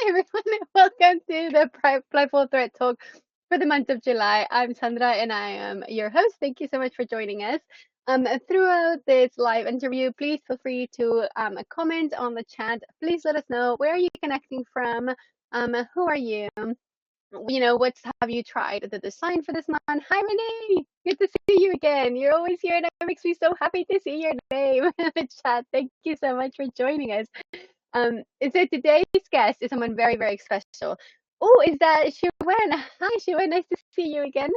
Hi, everyone. Welcome to the Playful Thread Talk for the month of July. I'm Sandra and I am your host. Thank you so much for joining us. Throughout this live interview, please feel free to comment on the chat. Please let us know where are you connecting from? Who are you? What have you tried the design for this month? Hi, Renee. Good to see you again. You're always here and it makes me so happy to see your name in the chat. Thank you so much for joining us. So today's guest is someone very, very special. Oh, is that Shiwen? Hi, Shiwen. Nice to see you again.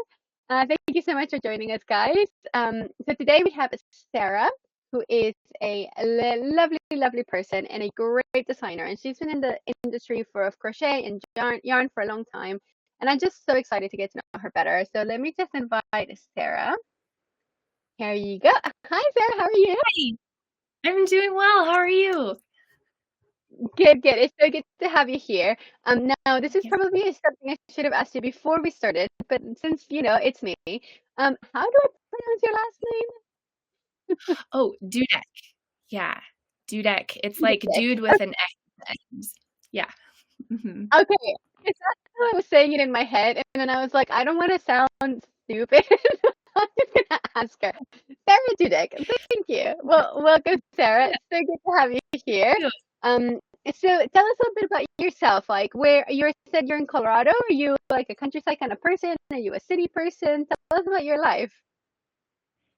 Thank you so much for joining us, guys. So today we have Sarah, who is a lovely, lovely person and a great designer. And she's been in the industry of crochet and yarn for a long time. And I'm just so excited to get to know her better. So let me just invite Sarah. Here you go. Hi, Sarah. How are you? Hi. I'm doing well. How are you? Good. It's so good to have you here. Now this is probably something I should have asked you before we started, but since it's me, how do I pronounce your last name? Oh, Dudek. Yeah, Dudek. It's like dude with an X. Yeah. Mm-hmm. Okay, it's how I was saying it in my head, and then I was like, I don't want to sound stupid. I'm just gonna ask her. Sarah Dudek. Thank you. Well, welcome, Sarah. It's so good to have you here. Um, so tell us a little bit about yourself. Like, where you said you're in Colorado. Are you like a countryside kind of person? Are you a city person? Tell us about your life.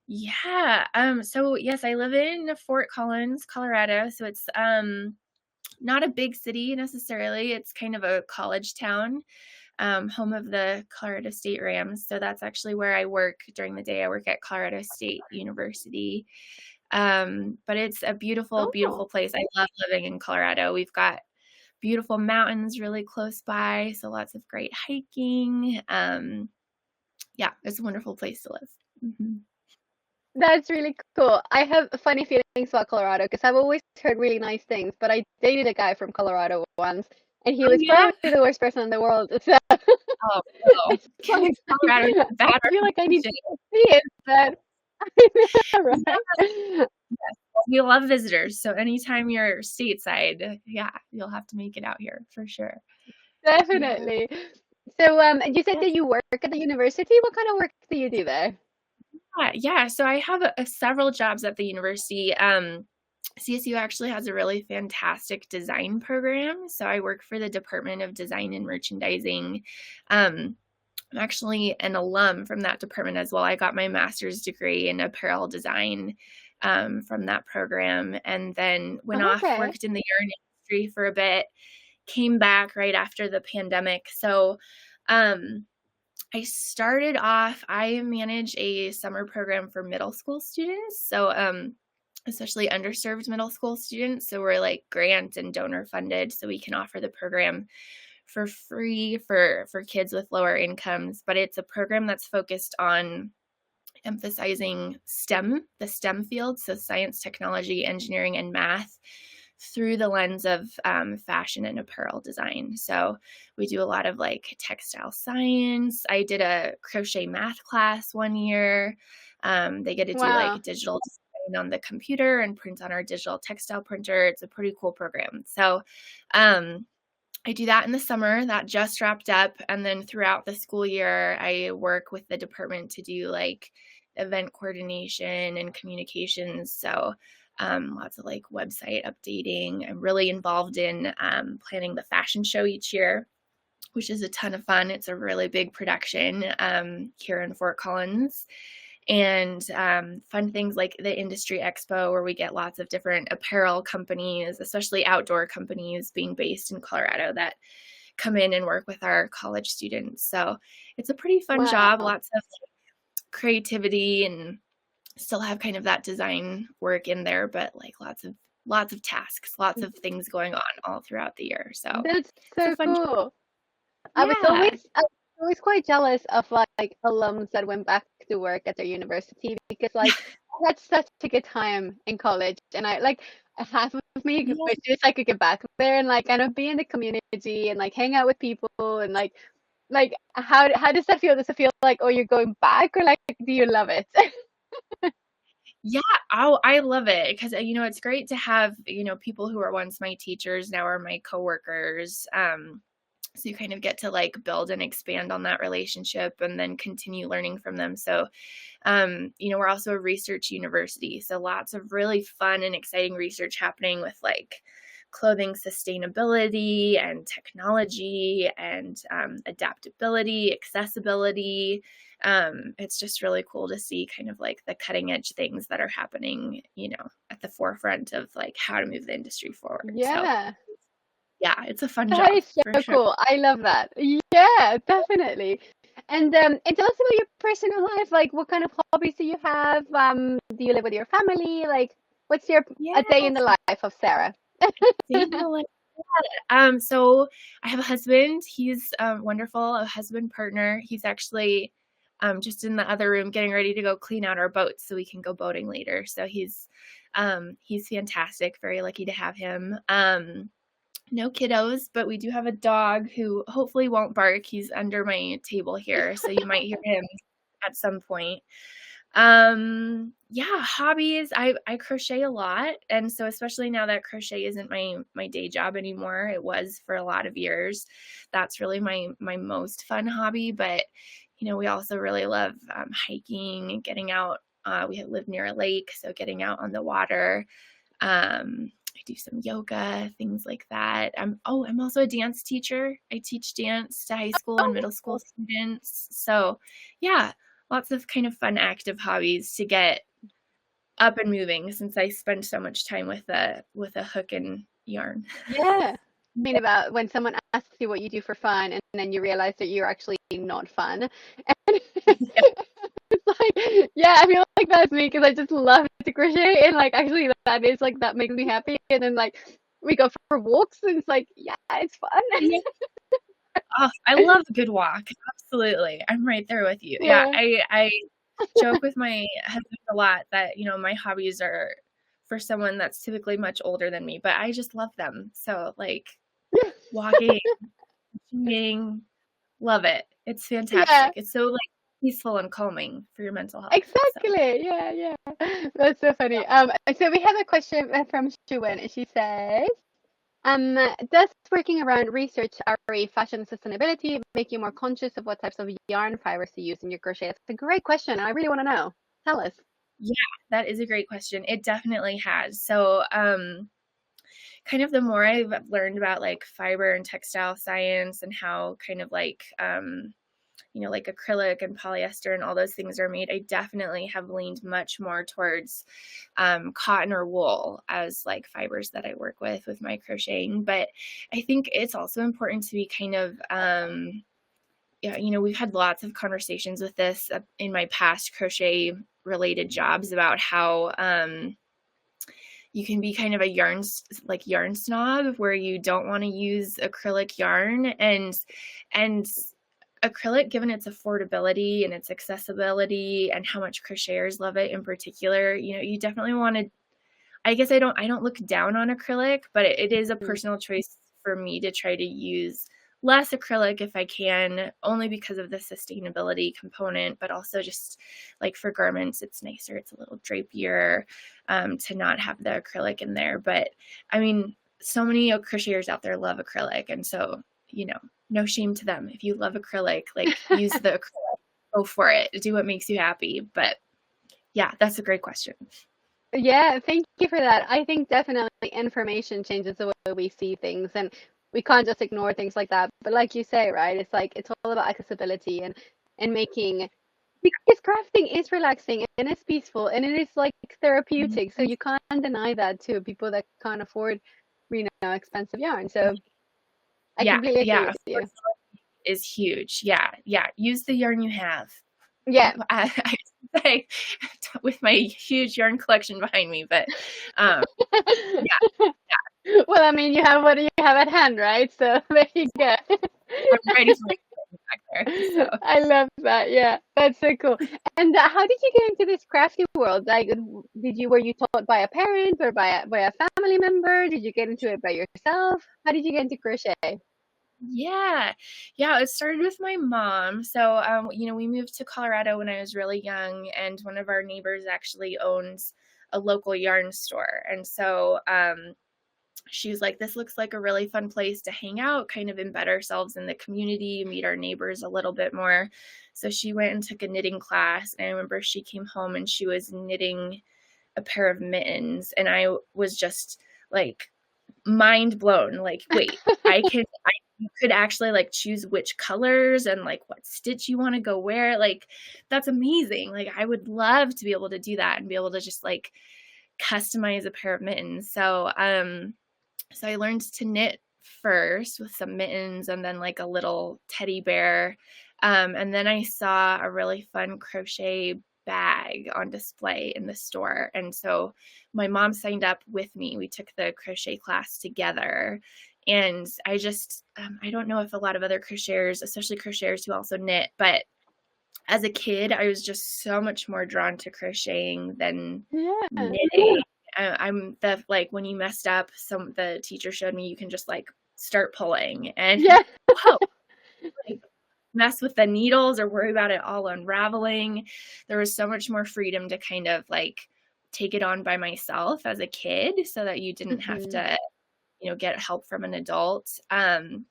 Yeah. So yes, I live in Fort Collins, Colorado. So it's not a big city necessarily. It's kind of a college town, home of the Colorado State Rams. So that's actually where I work during the day. I work at Colorado State University. But it's a beautiful, beautiful place. I love living in Colorado. We've got beautiful mountains really close by, so lots of great hiking. Yeah, it's a wonderful place to live. Mm-hmm. That's really cool. I have funny feelings about Colorado because I've always heard really nice things, but I dated a guy from Colorado once, and he Oh, was yeah? probably the worst person in the world. So Oh, no. Colorado is a I bad feel like I need reputation. to see it, but Yeah, right? yes. We love visitors, so anytime you're stateside, yeah, you'll have to make it out here for sure. Yeah. Definitely. So, you said Yes. that you work at the university. What kind of work do you do there? Yeah, so I have several jobs at the university. CSU actually has a really fantastic design program. So I work for the Department of Design and Merchandising. I'm actually an alum from that department as well. I got my master's degree in apparel design from that program, and then went off, Okay. worked in the yarn industry for a bit, came back right after the pandemic. So um, I started off, I manage a summer program for middle school students. So especially underserved middle school students. So we're like grant and donor funded, so we can offer the program for free for kids with lower incomes. But it's a program that's focused on emphasizing the STEM fields, so science, technology, engineering, and math, through the lens of fashion and apparel design. So we do a lot of like textile science. I did a crochet math class one year. They get to do like digital design on the computer and print on our digital textile printer. It's a pretty cool program. So I do that in the summer. That just wrapped up. And then throughout the school year, I work with the department to do like event coordination and communications. So lots of like website updating. I'm really involved in planning the fashion show each year, which is a ton of fun. It's a really big production here in Fort Collins. And fun things like the Industry Expo, where we get lots of different apparel companies, especially outdoor companies being based in Colorado, that come in and work with our college students. So it's a pretty fun job, lots of creativity, and still have kind of that design work in there, but like lots of tasks, lots of things going on all throughout the year. So That's so cool. I was yeah. always quite jealous of like alums that went back to work at their university because like that's such a good time in college, and I like half of me wishes I could get back there and like kind of be in the community and like hang out with people and like how does that feel? Does it feel like, oh, you're going back, or like do you love it? Yeah, oh, I love it because, it's great to have, people who were once my teachers now are my coworkers. So you kind of get to like build and expand on that relationship and then continue learning from them. So, we're also a research university. So lots of really fun and exciting research happening with like clothing sustainability and technology and adaptability, accessibility. It's just really cool to see kind of like the cutting edge things that are happening, at the forefront of like how to move the industry forward. So Yeah. yeah, it's a fun That job is for so sure. cool. I love that. Yeah, definitely. And tell us about your personal life. Like, what kind of hobbies do you have? Do you live with your family? Like, what's your Yeah, a day in the life of Sara? day in the life. So I have a husband. He's wonderful, a husband partner. He's actually just in the other room getting ready to go clean out our boats so we can go boating later. So he's fantastic. Very lucky to have him. No kiddos, but we do have a dog who hopefully won't bark. He's under my table here, so you might hear him at some point. Yeah, hobbies. I crochet a lot, and so especially now that crochet isn't my day job anymore, it was for a lot of years. That's really my most fun hobby, but we also really love hiking and getting out. We live near a lake, so getting out on the water. I do some yoga, things like that. I'm also a dance teacher. I teach dance to high school and middle school students. So, yeah, lots of kind of fun active hobbies to get up and moving since I spend so much time with a hook and yarn. Yeah. I mean, about when someone asks you what you do for fun, and then you realize that you're actually not fun. And Yeah. it's like, yeah, I feel like that's me because I just love to crochet, and like actually that is like that makes me happy. And then like we go for walks, and it's like, yeah, it's fun. Yeah. Oh, I love a good walk. Absolutely. I'm right there with you. Yeah, Yeah. I joke with my husband a lot that, my hobbies are for someone that's typically much older than me, but I just love them. So, like, walking, singing, love it. It's Yeah, fantastic. It's so, like, peaceful and calming for your mental health. So, exactly. Yeah, yeah. That's so funny. So we have a question from Shuwen, and she says, does working around research, RE, fashion, sustainability make you more conscious of what types of yarn fibers to use in your crochet? That's a great question. I really want to know. Tell us. yeah, that is a great question. It definitely has. So, kind of the more I've learned about, like, fiber and textile science and how kind of, like, like acrylic and polyester and all those things are made, I definitely have leaned much more towards cotton or wool as like fibers that I work with my crocheting. But I think it's also important to be kind of, yeah, we've had lots of conversations with this in my past crochet related jobs about how you can be kind of a yarn snob where you don't want to use acrylic yarn and acrylic, given its affordability and its accessibility and how much crocheters love it in particular, you definitely want to, I guess I don't look down on acrylic, but it is a Mm. personal choice for me to try to use less acrylic if I can, only because of the sustainability component, but also just like for garments, it's nicer, it's a little drapier, to not have the acrylic in there. But I mean, so many crocheters out there love acrylic, and so no shame to them. If you love acrylic, like use the acrylic, go for it, do what makes you happy. But yeah, that's a great question. Yeah, thank you for that. I think definitely information changes the way we see things, and we can't just ignore things like that. But like you say, right, it's like it's all about accessibility and making, because crafting is relaxing and it's peaceful and it is like therapeutic. So Mhm. you can't deny that to people that can't afford, expensive yarn. So I Yeah, completely agree yeah, with you. affordability is huge. Yeah, yeah, use the yarn you have. Yeah. I say with my huge yarn collection behind me, but, yeah, Well, I mean, you have what you have at hand, right? So there you go. I'm ready for my back there, so. I love that. Yeah, that's so cool. And how did you get into this crafty world? Like, were you taught by a parent or by a family member? Did you get into it by yourself? How did you get into crochet? Yeah. Yeah, it started with my mom. So, we moved to Colorado when I was really young, and one of our neighbors actually owns a local yarn store. And so, she was like, this looks like a really fun place to hang out, kind of embed ourselves in the community, meet our neighbors a little bit more. So she went and took a knitting class. And I remember she came home and she was knitting a pair of mittens. And I was just like mind blown. Like, wait, you could actually like choose which colors and like what stitch you want to go wear. Like, that's amazing. Like, I would love to be able to do that and be able to just like customize a pair of mittens. So I learned to knit first with some mittens and then like a little teddy bear. And then I saw a really fun crochet bag on display in the store. And so my mom signed up with me. We took the crochet class together. And I don't know if a lot of other crocheters, especially crocheters who also knit, but as a kid, I was just so much more drawn to crocheting than Yeah. knitting. I'm the like when you messed up, the teacher showed me you can just like start pulling and Yeah. whoa, like mess with the needles or worry about it all unraveling. There was so much more freedom to kind of like take it on by myself as a kid so that you didn't have Hmm. to, get help from an adult. And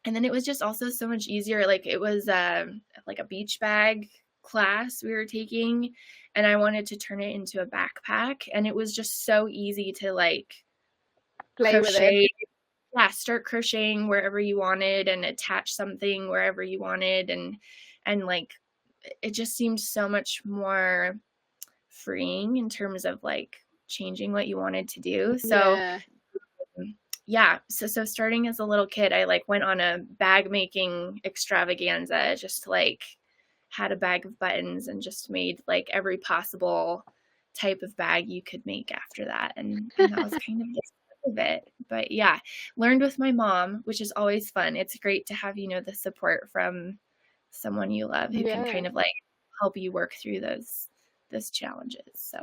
then it was just also so much easier. Like it was like a beach bag class we were taking, and I wanted to turn it into a backpack. And it was just so easy to like Play with it. crochet. Yeah, start crocheting wherever you wanted and attach something wherever you wanted. And like it just seemed so much more freeing in terms of like changing what you wanted to do. So Yeah. yeah, so starting as a little kid, I like went on a bag making extravaganza, just like had a bag of buttons and just made like every possible type of bag you could make after that. And that was kind of the start of it. But yeah, learned with my mom, which is always fun. It's great to have, the support from someone you love who can Yeah. kind of like help you work through those challenges. So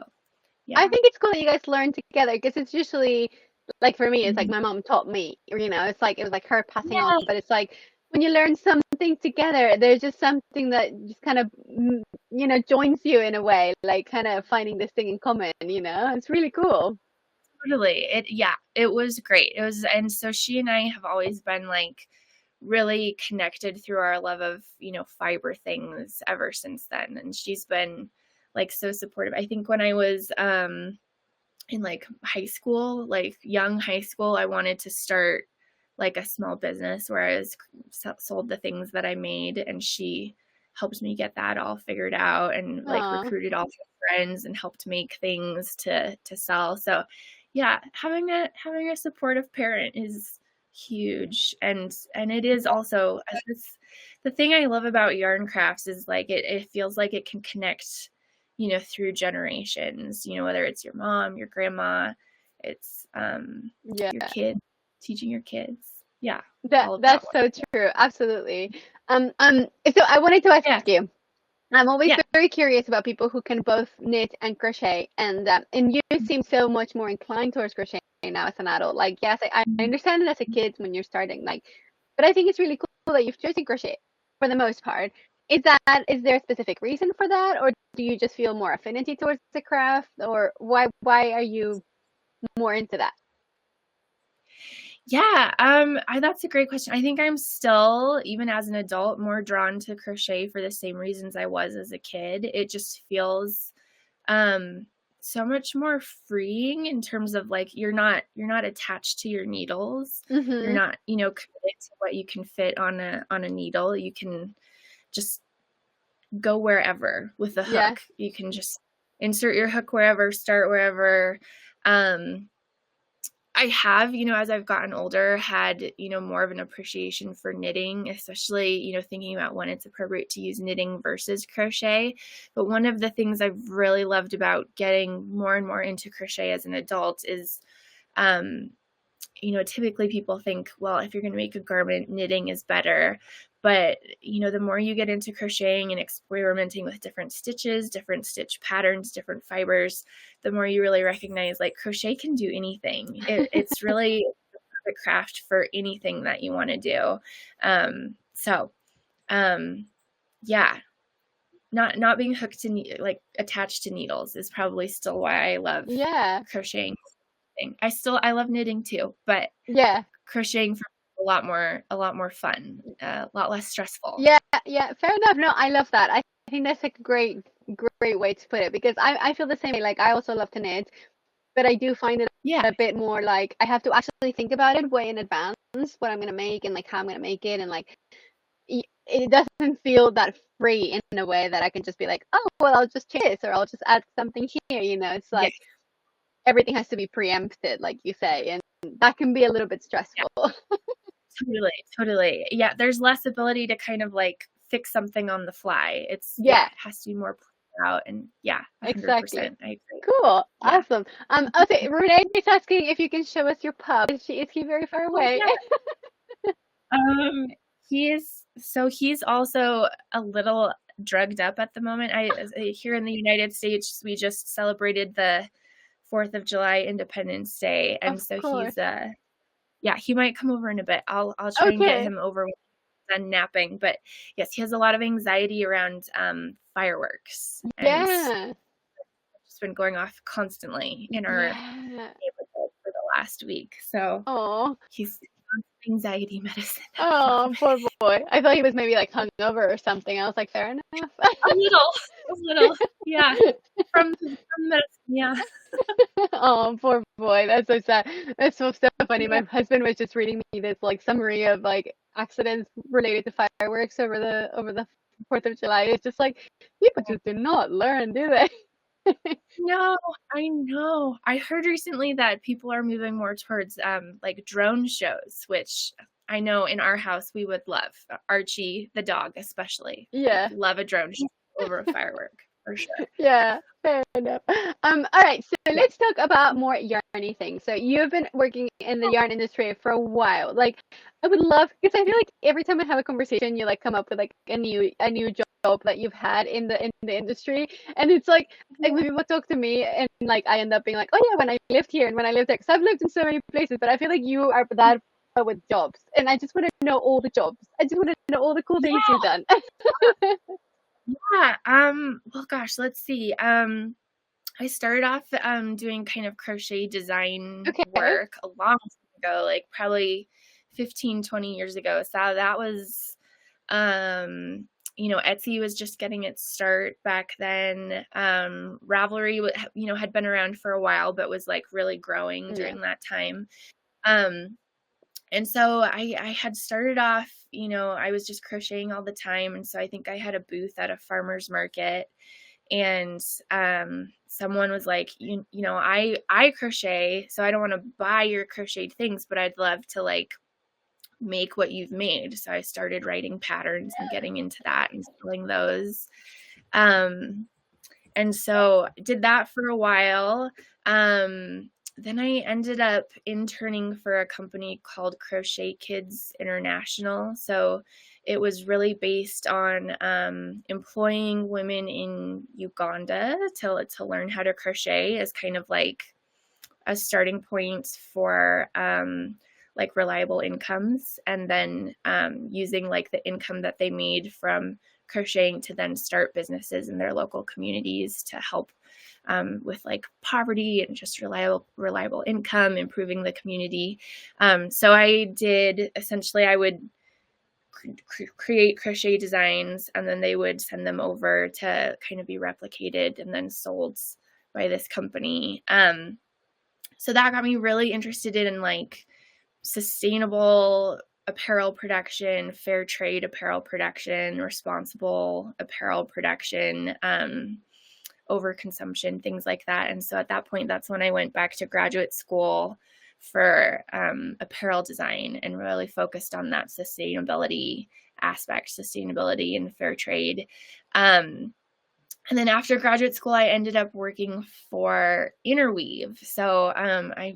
I yeah. think it's cool that you guys learn together because it's usually like for me, it's like Mhm. my mom taught me, it's like it was like her passing on, Yeah, but it's like when you learn something together, there's just something that just kind of joins you in a way, like kind of finding this thing in common, It's really cool. totally. It was great. It was, and so she and I have always been like really connected through our love of, fiber things ever since then. And she's been like so supportive. I think when I was in like high school, like young high school, I wanted to start like a small business where I was sold the things that I made, and she helped me get that all figured out and like Oh, recruited all her friends and helped make things to sell. So yeah, having a supportive parent is huge. And it is also the thing I love about yarn crafts is like it feels like it can connect, through generations, whether it's your mom, your grandma, it's yeah. your kid, teaching your kids. Yeah, That all of that that's one. so true. Absolutely. So I wanted to ask Yeah. you. I'm always Yeah. very curious about people who can both knit and crochet, and you seem so much more inclined towards crochet now as an adult. Like, yes, I understand it as a kid when you're starting, like, but I think it's really cool that you've chosen crochet for the most part. Is there a specific reason for that, or do you just feel more affinity towards the craft, or why are you more into that? Yeah, that's a great question. I think I'm still, even as an adult, more drawn to crochet for the same reasons I was as a kid. It just feels um so much more freeing in terms of like you're not attached to your needles. You're Mm-hmm. not, committed to what you can fit on a needle. You can just go wherever with a Yeah. hook. You can just insert your hook wherever, start wherever. Um I have, as I've gotten older, had, more of an appreciation for knitting, especially, thinking about when it's appropriate to use knitting versus crochet. But one of the things I've really loved about getting more and more into crochet as an adult is, um, typically people think, well, if you're going to make a garment, knitting is better. But, the more you get into crocheting and experimenting with different stitches, different stitch patterns, different fibers, the more you really recognize like crochet can do anything. It's really perfect craft for anything that you want to do. So, yeah, not being hooked to like attached to needles is probably still why I love Yeah. crocheting. I love knitting too, but Yeah. crocheting for me is a lot more fun, a lot less stressful. Yeah, yeah, fair enough. No, I love that. I think that's like a great way to put it because I feel the same way. Like I also love to knit, but I do find it Yeah, a bit more like I have to actually think about it way in advance what I'm gonna make and like how I'm gonna make it and like it doesn't feel that free in a way that I can just be like, oh, well, I'll just change this or I'll just add something here. It's yes, like everything has to be preempted, like you say, and that can be a little bit yeah, stressful. totally, totally. Yeah, there's less ability to kind of like fix something on the fly. Yeah, Yeah, it has to be more planned out and yeah, exactly. 100%. I agree. Cool. Yeah. Awesome. Okay, Renee is asking if you can show us your pup. Is he very far Oh away? yeah. Um, he's also a little drugged up at the moment. Here in the United States, we just celebrated the 4th of July Independence Day, and Of so course. yeah, he might come over in a bit. I'll try and get Okay. him over when he's done napping, but yes, he has a lot of anxiety around fireworks, and Yeah. just been going off constantly in our Yeah. neighborhood for the last week. So Oh. he's on anxiety medicine at the Oh, moment. poor boy. I thought he was maybe like hungover or something. I was like, fair enough. A little, yeah, from medicine, yeah. Oh, poor boy. That's so sad. That's so funny. Yeah, My husband was just reading me this like summary of like accidents related to fireworks over the 4th of July. It's just like people just do not learn, do they? no, I know. I heard recently that people are moving more towards, like, drone shows, which I know in our house we would love. Archie, the dog especially, would Yeah. love a drone show over a firework, for sure. Yeah, fair enough. All right, so Yeah. let's talk about more yarny things. So you've been working in the yarn industry for a while. Like, I would love because I feel like every time I have a conversation, you like come up with like a new job that you've had in the industry, and it's like when people talk to me and like I end up being like, oh yeah, when I lived here and when I lived there, because I've lived in so many places, but I feel like you are that with jobs, and I just want to know all the jobs. I just want to know all the cool things Yeah. you've done. Yeah, well, gosh, let's see. I started off doing kind of crochet design Okay. work a long time ago, like probably 15, 20 years ago. So that was Etsy was just getting its start back then. Ravelry, had been around for a while, but was like really growing Yeah. during that time. Um, and so I had started off, I was just crocheting all the time. And so I think I had a booth at a farmer's market and someone was like, I crochet, so I don't want to buy your crocheted things, but I'd love to like make what you've made. So I started writing patterns and getting into that and selling those. Um, and so did that for a while. Then I ended up interning for a company called Crochet Kids International. So it was really based on employing women in Uganda to learn how to crochet as kind of like a starting point for like reliable incomes, and then using like the income that they made from crocheting to then start businesses in their local communities to help with like poverty and just reliable income, improving the community. So I did essentially, I would create crochet designs and then they would send them over to kind of be replicated and then sold by this company. So that got me really interested in like sustainable apparel production, fair trade apparel production, responsible apparel production, overconsumption, things like that. And so at that point, that's when I went back to graduate school for apparel design and really focused on that sustainability aspect, sustainability and fair trade. And then after graduate school, I ended up working for Interweave. So I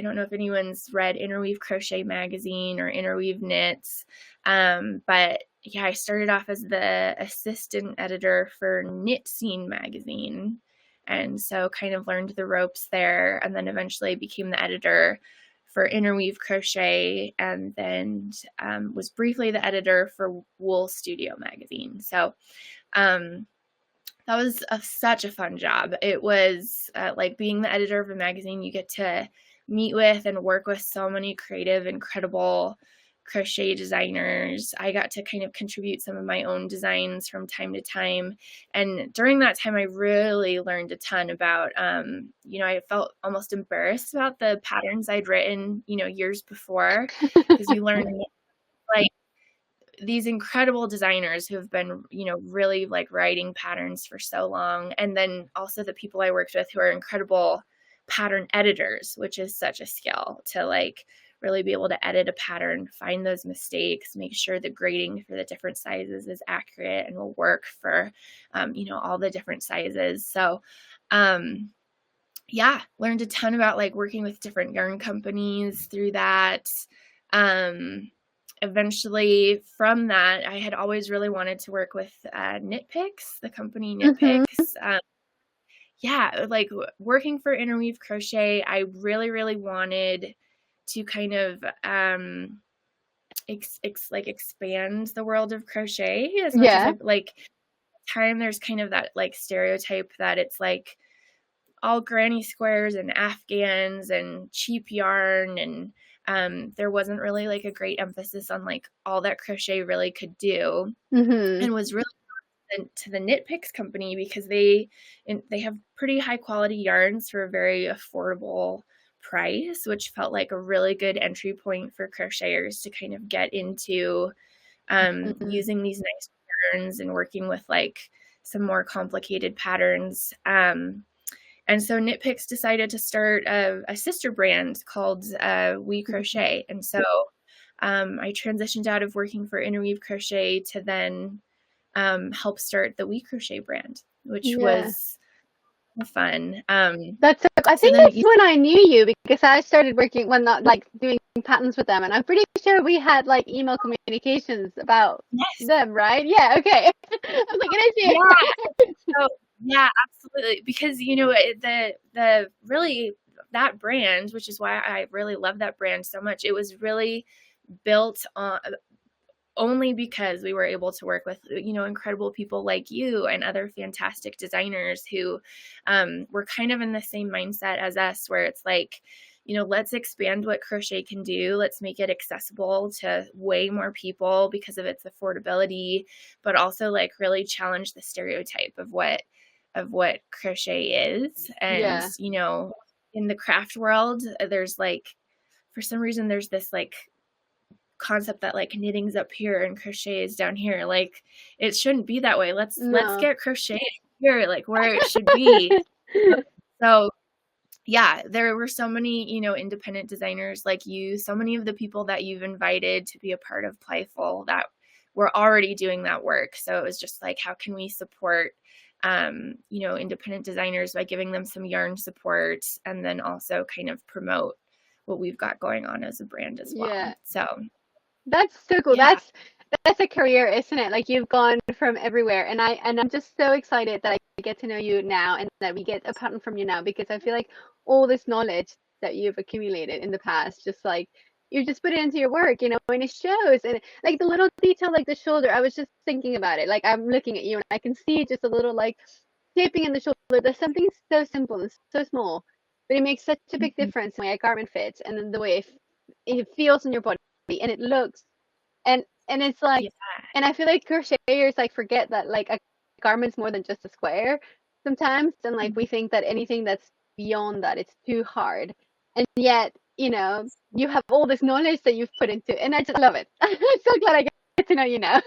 don't know if anyone's read Interweave Crochet Magazine or Interweave Knits, but yeah, I started off as the assistant editor for Knit Scene Magazine. And so kind of learned the ropes there and then eventually became the editor for Interweave Crochet, and then was briefly the editor for Wool Studio magazine. So that was such a fun job. It was like being the editor of a magazine. You get to meet with and work with so many creative, incredible crochet designers. I got to kind of contribute some of my own designs from time to time. And during that time, I really learned a ton about, I felt almost embarrassed about the patterns I'd written, years before, because you learn like these incredible designers who have been, really like writing patterns for so long. And then also the people I worked with who are incredible pattern editors, which is such a skill to like really be able to edit a pattern, find those mistakes, make sure the grading for the different sizes is accurate and will work for, all the different sizes. So, learned a ton about like working with different yarn companies through that. Eventually from that, I had always really wanted to work with Knit Picks, the company Knit Picks. Like working for Interweave Crochet, I really, really wanted to kind of expand the world of crochet as much as I like. Time there's kind of that like stereotype that it's like all granny squares and Afghans and cheap yarn, and there wasn't really like a great emphasis on like all that crochet really could do, and was really to the Knit Picks company because they have pretty high quality yarns for a very affordable price, which felt like a really good entry point for crocheters to kind of get into using these nice yarns and working with like some more complicated patterns. And so Knit Picks decided to start a sister brand called We Crochet. And so I transitioned out of working for Interweave Crochet to then help start the We Crochet brand, which was fun. I think that's when I knew you, because I started working when not like doing patterns with them, and I'm pretty sure we had like email communications about them, right? Yeah, okay. I was like, it is you. So, yeah, absolutely. Because the really that brand, which is why I really love that brand so much, it was really built on only because we were able to work with, incredible people like you and other fantastic designers who were kind of in the same mindset as us, where it's like, let's expand what crochet can do. Let's make it accessible to way more people because of its affordability, but also like really challenge the stereotype of what crochet is. And, in the craft world, there's like, for some reason, there's this like concept that like knitting's up here and crochet is down here. Like it shouldn't be that way. Let's get crochet here, like where it should be. So there were so many, independent designers like you, so many of the people that you've invited to be a part of Playful that were already doing that work. So it was just like, how can we support independent designers by giving them some yarn support, and then also kind of promote what we've got going on as a brand as well. So that's so cool. That's a career, isn't it? Like you've gone from everywhere, and I'm just so excited that I get to know you now and that we get a pattern from you now, because I feel like all this knowledge that you've accumulated in the past, just like you just put it into your work, and it shows. And like the little detail, like the shoulder, I was just thinking about it. Like I'm looking at you and I can see just a little like taping in the shoulder. There's something so simple and so small, but it makes such a big difference in the way a garment fits, and then the way it feels in your body, and it looks, and it's like, and I feel like crocheters like forget that like a garment's more than just a square sometimes, and like we think that anything that's beyond that, it's too hard, and yet you have all this knowledge that you've put into it, and I just love it. I'm so glad I get to know you now.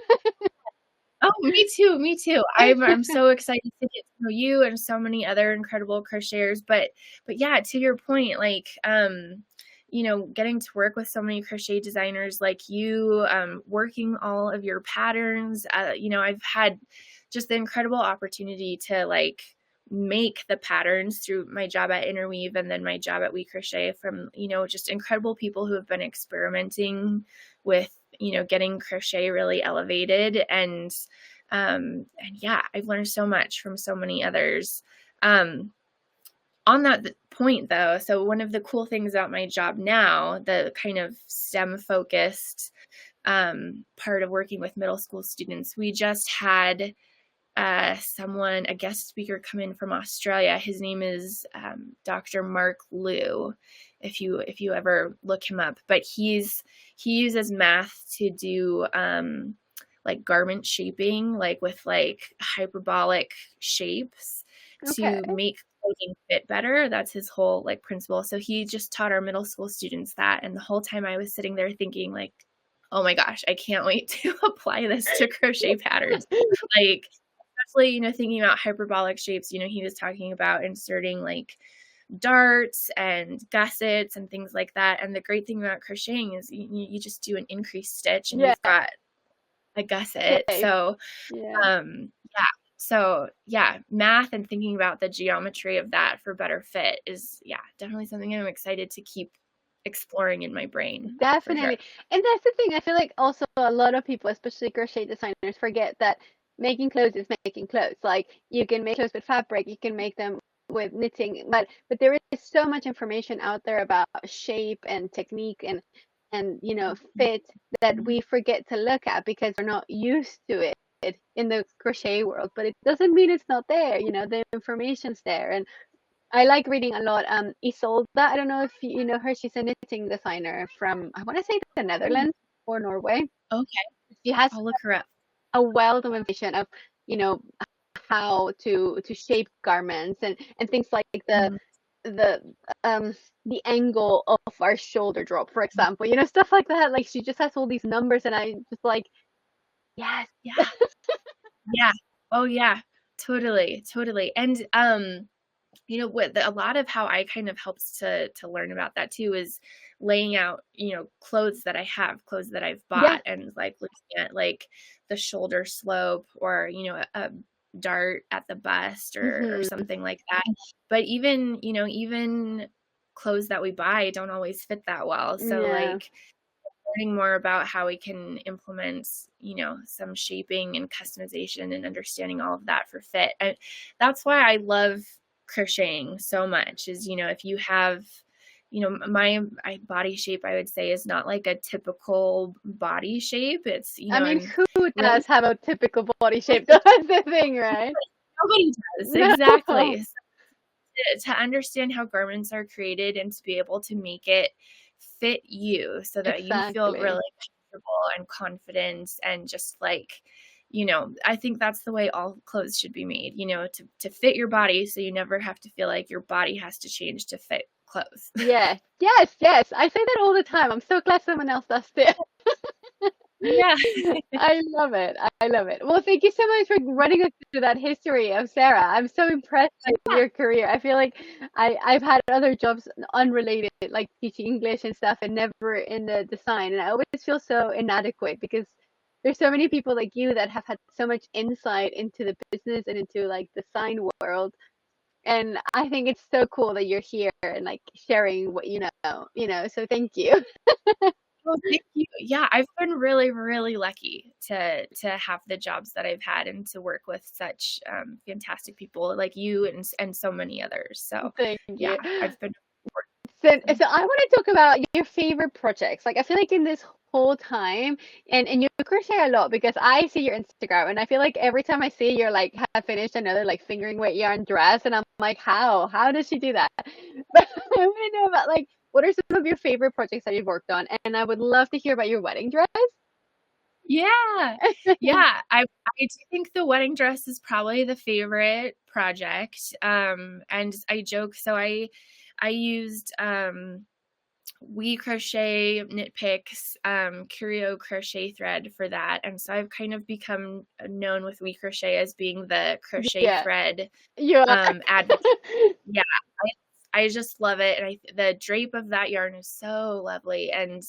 Oh, me too. I'm so excited to get to know you and so many other incredible crocheters. But yeah, to your point, like getting to work with so many crochet designers like you, working all of your patterns, I've had just the incredible opportunity to like make the patterns through my job at Interweave and then my job at We Crochet from, just incredible people who have been experimenting with, getting crochet really elevated. And I've learned so much from so many others. on that point though, so one of the cool things about my job now, the kind of STEM focused part of working with middle school students, we just had a guest speaker come in from Australia. His name is Dr. Mark Liu, if you ever look him up. But he uses math to do like garment shaping, like with like hyperbolic shapes Okay. to make clothing fit better. That's his whole like principle. So he just taught our middle school students that, and the whole time I was sitting there thinking like, oh my gosh, I can't wait to apply this to crochet patterns. Like, especially, thinking about hyperbolic shapes, he was talking about inserting like darts and gussets and things like that. And the great thing about crocheting is you just do an increased stitch and Yeah. you've got a gusset. Shape. So, Yeah. yeah. So yeah, math and thinking about the geometry of that for better fit is, definitely something I'm excited to keep exploring in my brain. For sure. Definitely. And that's the thing. I feel like also a lot of people, especially crochet designers, forget that making clothes is making clothes. Like you can make clothes with fabric, you can make them with knitting, but there is so much information out there about shape and technique and fit that we forget to look at because we're not used to it in the crochet world. But it doesn't mean it's not there. The information's there. And I like reading a lot. Isolda, I don't know if you know her. She's a knitting designer from, I want to say the Netherlands or Norway. Okay, She has I'll look her up. a wealth of information of, you know, how to shape garments and things like Mhm. the um the angle of our shoulder drop, for example. Stuff like that. Like she just has all these numbers, and I just like, yes. Yeah. Yeah. Oh yeah. Totally. Totally. And what a lot of how I kind of helps to learn about that too is laying out, clothes that I have, clothes that I've Yeah. bought, and like looking at like the shoulder slope or, a dart at the bust or Hmm. something like that. But even clothes that we buy don't always fit that well. So Yeah. like learning more about how we can implement, some shaping and customization and understanding all of that for fit. And that's why I love crocheting so much is, if you have, my body shape, I would say is not like a typical body shape. It's, I mean, I'm who really, does have a typical body shape? That's the thing, right? nobody does. No. Exactly. So to understand how garments are created and to be able to make it fit you so that you feel Exactly. really comfortable and confident and just like, I think that's the way all clothes should be made, to fit your body so you never have to feel like your body has to change to fit clothes. Yeah. Yes, yes. I say that all the time. I'm so glad someone else does too. Yeah. I love it. I love it. Well, thank you so much for running us through that history of Sarah. I'm so impressed with Yeah. your career. I feel like I've had other jobs unrelated, like teaching English and stuff, and never in the design. And I always feel so inadequate because there's so many people like you that have had so much insight into the business and into like the design world. And I think it's so cool that you're here and like sharing what So thank you. Well, thank you. Yeah, I've been really, really lucky to have the jobs that I've had and to work with such fantastic people like you and so many others. So, Thank yeah, you. I've been So I want to talk about your favorite projects. Like I feel like in this whole time, and you crochet a lot because I see your Instagram, and I feel like every time I see you're like have finished another like fingering weight yarn dress, and I'm like, how does she do that? But I want to know about like what are some of your favorite projects that you've worked on, and I would love to hear about your wedding dress. Yeah. Yeah, I do think the wedding dress is probably the favorite project. And I joke, so I used We Crochet Knit Picks, curio crochet thread for that. And so I've kind of become known with We Crochet as being the crochet Yeah, thread you are. advocate. Yeah, I just love it. And the drape of that yarn is so lovely. And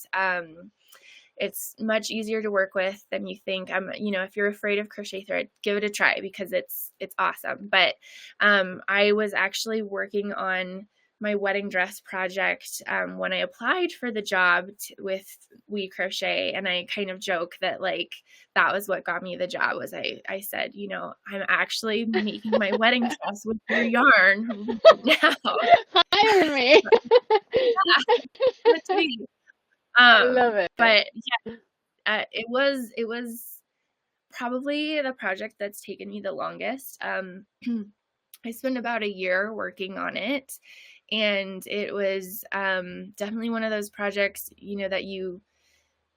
it's much easier to work with than you think. If you're afraid of crochet thread, give it a try because it's awesome. But I was actually working on my wedding dress project when I applied for the job with We Crochet, and I kind of joke that like that was what got me the job. Was I said, you know, I'm actually making my wedding dress with your yarn now. Hire me. That's me. I love it. But yeah, it was probably the project that's taken me the longest. I spent about a year working on it, and it was definitely one of those projects, you know, that you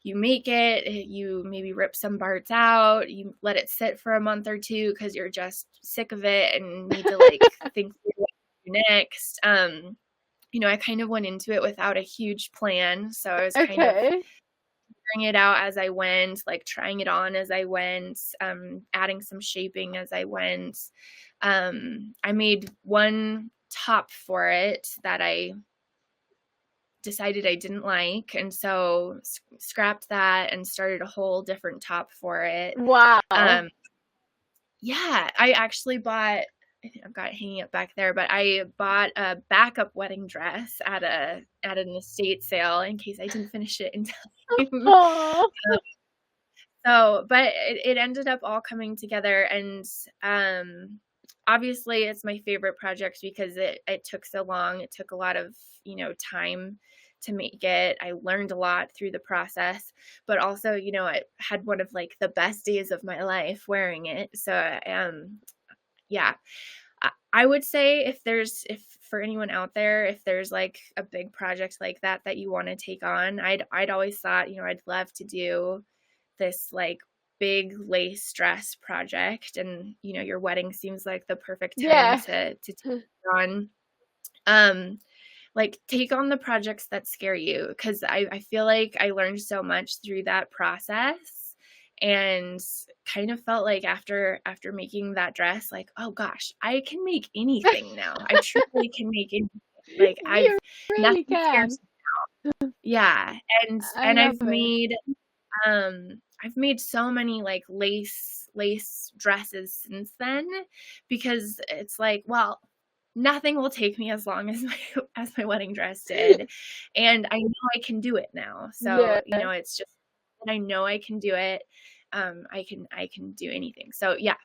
make it, you maybe rip some parts out, you let it sit for a month or two because you're just sick of it and need to like think through what to do next. You know, I kind of went into it without a huge plan, so I was kind of Okay. figuring it out as I went, like trying it on as I went, adding some shaping as I went. I made one top for it that I decided I didn't like, and so scrapped that and started a whole different top for it. Wow. Yeah, I actually bought, I think I've got it hanging up back there, but I bought a backup wedding dress at an estate sale in case I didn't finish it in time. Oh. So, but it ended up all coming together, and obviously it's my favorite project because it took so long. It took a lot of, you know, time to make it. I learned a lot through the process, but also, you know, I had one of like the best days of my life wearing it. So, yeah, I would say if for anyone out there, if there's like a big project like that you want to take on, I'd always thought, you know, I'd love to do this like big lace dress project, and you know, your wedding seems like the perfect time Yeah. to take it on. Like take on the projects that scare you, because I feel like I learned so much through that process, and kind of felt like after making that dress, like, oh gosh, I can make anything now. I truly can make anything. Like You really nothing can. scares me. Yeah, I love it. I've made so many like lace dresses since then, because it's like, well, nothing will take me as long as my as my wedding dress did, and I know I can do it now. So, Yeah, you know, it's just, and I know I can do it. I can do anything. So yeah,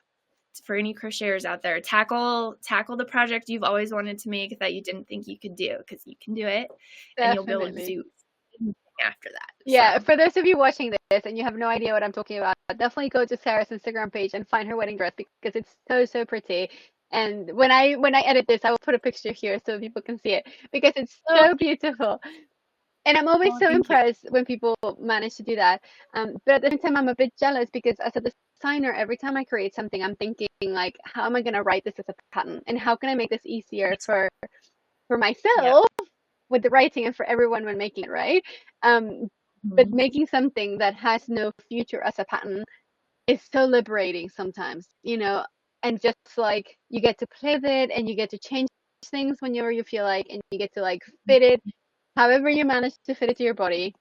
for any crocheters out there, tackle the project you've always wanted to make that you didn't think you could do, because you can do it, and you'll be able to definitely. do anything after that. Yeah, So for those of you watching this and you have no idea what I'm talking about, definitely go to Sarah's Instagram page and find her wedding dress because it's so so pretty. And when I edit this, I will put a picture here so people can see it because it's oh, so beautiful. And I'm always oh, so thank you. impressed when people manage to do that. But at the same time, I'm a bit jealous because as a designer, every time I create something, I'm thinking like, how am I going to write this as a pattern, and how can I make this easier for Yep. myself with the writing and for everyone when making it, right? Um, but Mhm. making something that has no future as a pattern is so liberating sometimes, and just like you get to play with it and you get to change things whenever you feel like, and you get to like fit it however you manage to fit it to your body.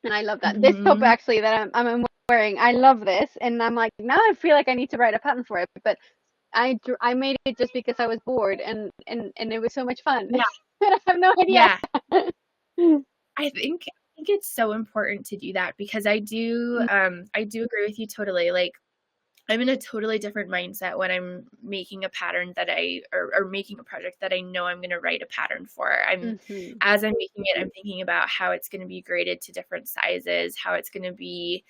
And I love that. This top Mhm. actually that I'm wearing, I love this, and I'm like now I feel like I need to write a pattern for it, but I made it just because I was bored and it was so much fun. Yeah. I have no idea. Yeah. I think it's so important to do that, because I do agree with you totally. Like, I'm in a totally different mindset when I'm making a pattern that or making a project that I know I'm going to write a pattern for. Hmm. As I'm making it, I'm thinking about how it's going to be graded to different sizes, how it's going to be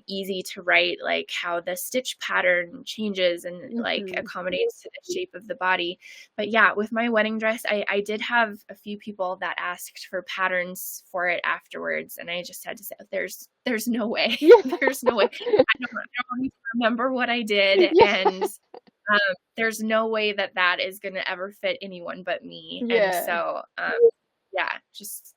easy to write, like how the stitch pattern changes and like Hmm. accommodates to the shape of the body. But yeah, with my wedding dress, I did have a few people that asked for patterns for it afterwards, and I just had to say, there's no way. Yeah. There's no way. I don't even remember what I did, Yeah. and there's no way that is going to ever fit anyone but me. And Yeah. so, yeah, just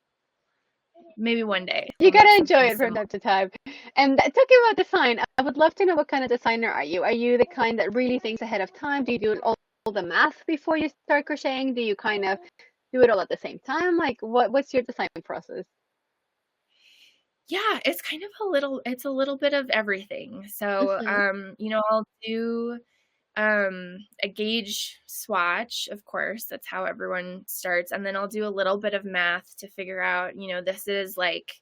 maybe one day You I'll make gotta enjoy something it from similar. time to time. And talking about design, I would love to know what kind of designer are you? Are you the kind that really thinks ahead of time? Do you do all the math before you start crocheting? Do you kind of do it all at the same time? Like what's your design process? Yeah, it's kind of it's a little bit of everything. So, Hmm. you know, I'll do a gauge swatch, of course, that's how everyone starts. And then I'll do a little bit of math to figure out, this is like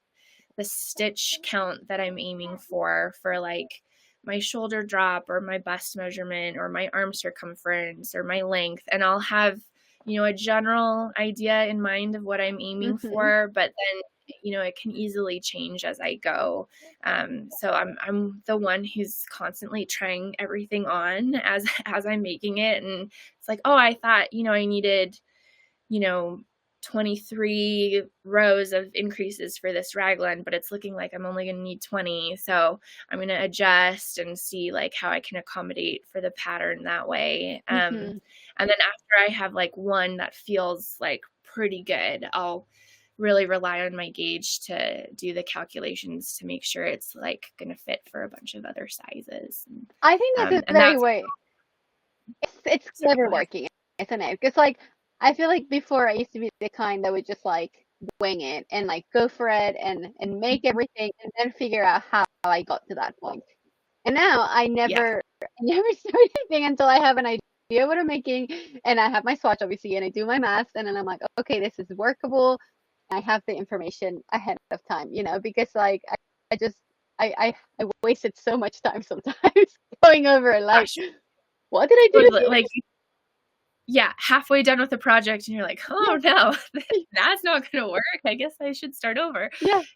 the stitch count that I'm aiming for like my shoulder drop or my bust measurement or my arm circumference or my length. And I'll have, a general idea in mind of what I'm aiming for, but then it can easily change as I go. So I'm the one who's constantly trying everything on as I'm making it. And it's like, oh, I thought, I needed, 23 rows of increases for this raglan, but it's looking like I'm only going to need 20. So I'm going to adjust and see like how I can accommodate for the pattern that way. And then after I have like one that feels like pretty good, I'll really rely on my gauge to do the calculations to make sure it's like going to fit for a bunch of other sizes. I think that's a very way. It's clever working, isn't it? Because like I feel like before I used to be the kind that would just like wing it and like go for it and make everything and then figure out how I got to that point. And now I never start anything until I have an idea what I'm making and I have my swatch obviously and I do my math and then I'm like, okay, this is workable. I have the information ahead of time, because like I just I wasted so much time sometimes going over like what did I do? Like halfway done with the project and you're like, oh no, that's not gonna work. I guess I should start over.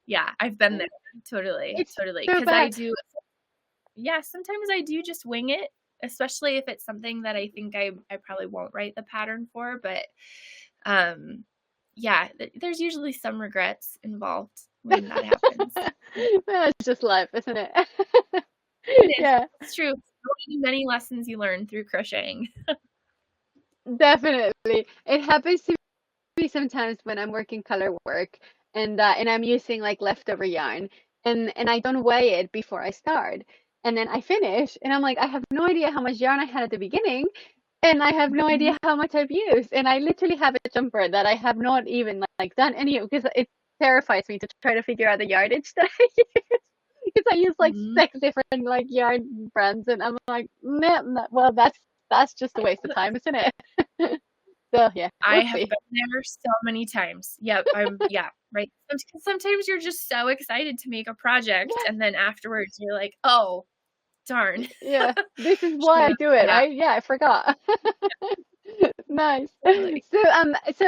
Yeah, I've been there. Totally. Because I do sometimes I do just wing it, especially if it's something that I think I probably won't write the pattern for, but there's usually some regrets involved when that happens. It's just life, isn't it? It's true. Many lessons you learn through crocheting. Definitely. It happens to me sometimes when I'm working color work and I'm using like leftover yarn and I don't weigh it before I start. And then I finish and I'm like, I have no idea how much yarn I had at the beginning and I have no idea how much I've used. And I literally have a jumper that I have not even like done any of because it terrifies me to try to figure out the yardage that I use. Because I use like 6 different like yarn brands and I'm like, well, that's just a waste of time, isn't it? So yeah, I have been there so many times. Yep, right. Sometimes you're just so excited to make a project, and then afterwards you're like, oh, darn. Yeah, this is why I do it. I forgot. Nice. So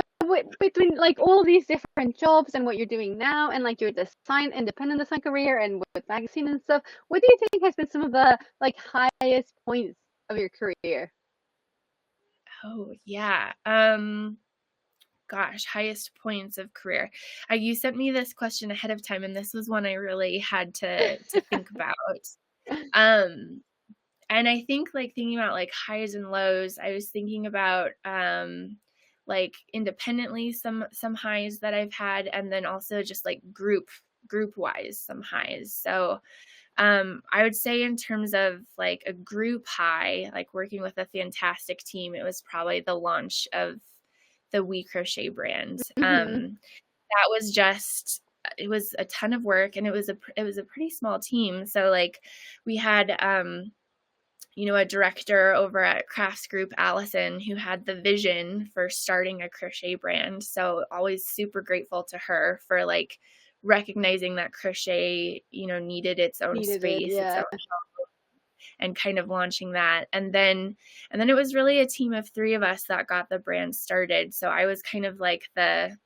between like all these different jobs and what you're doing now, and like your independent design career, and with magazine and stuff, what do you think has been some of the like highest points of your career? Oh, yeah. Gosh, highest points of career. You sent me this question ahead of time, and this was one I really had to think about. And I think like thinking about like highs and lows, I was thinking about like independently some highs that I've had, and then also just like group wise some highs. So I would say in terms of like a group high, like working with a fantastic team, it was probably the launch of the We Crochet brand. That was just, it was a ton of work, and it was a pretty small team. So like we had, a director over at Crafts Group, Allison, who had the vision for starting a crochet brand. So always super grateful to her for like recognizing that crochet, needed its own space, its own and kind of launching that. And then it was really a team of 3 of us that got the brand started. So I was kind of like the